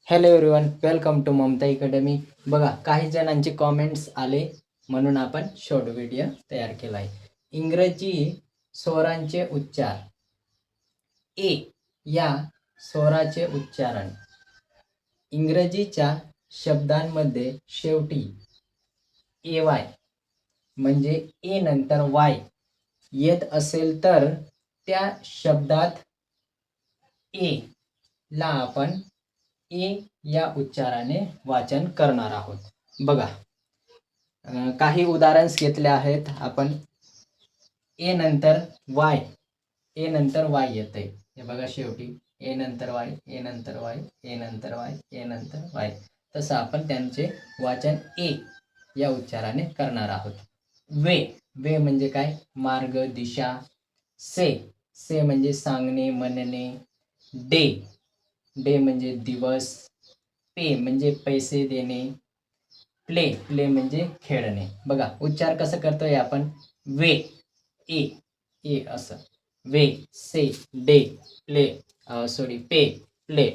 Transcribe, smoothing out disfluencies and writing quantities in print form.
Hello everyone, welcome to Mamata Academy. बघा, काही जणांचे कॉमेंट्स आले म्हणून आपण शॉर्ट व्हिडिओ तयार केला आहे. इंग्रजी स्वरांचे उच्चार. ए या स्वराचे उच्चारण. इंग्रजीच्या शब्दांमध्ये शेवटी AY म्हणजे ए नंतर वाय येत असेल तर त्या शब्दात ए ला आपण ए या उच्चाराने वाचन करणार आहोत. बघा, काही उदाहरणं घेतले आहेत आपण. ए नंतर वाय येत आहे. हे बघा, शेवटी ए नंतर वाय, ए नंतर वाय, ए नंतर वाय, ए नंतर वाय. तसं आपण त्यांचे वाचन ए या उच्चाराने करणार आहोत. वे म्हणजे काय? मार्ग, दिशा. से म्हणजे सांगणे, म्हणणे. डे म्हणजे दिवस. पे म्हणजे पैसे देणे. प्ले म्हणजे खेळणे. बघा, उच्चार कसं करतोय आपण. वे ए असं. वे, से, डे, पे, प्ले.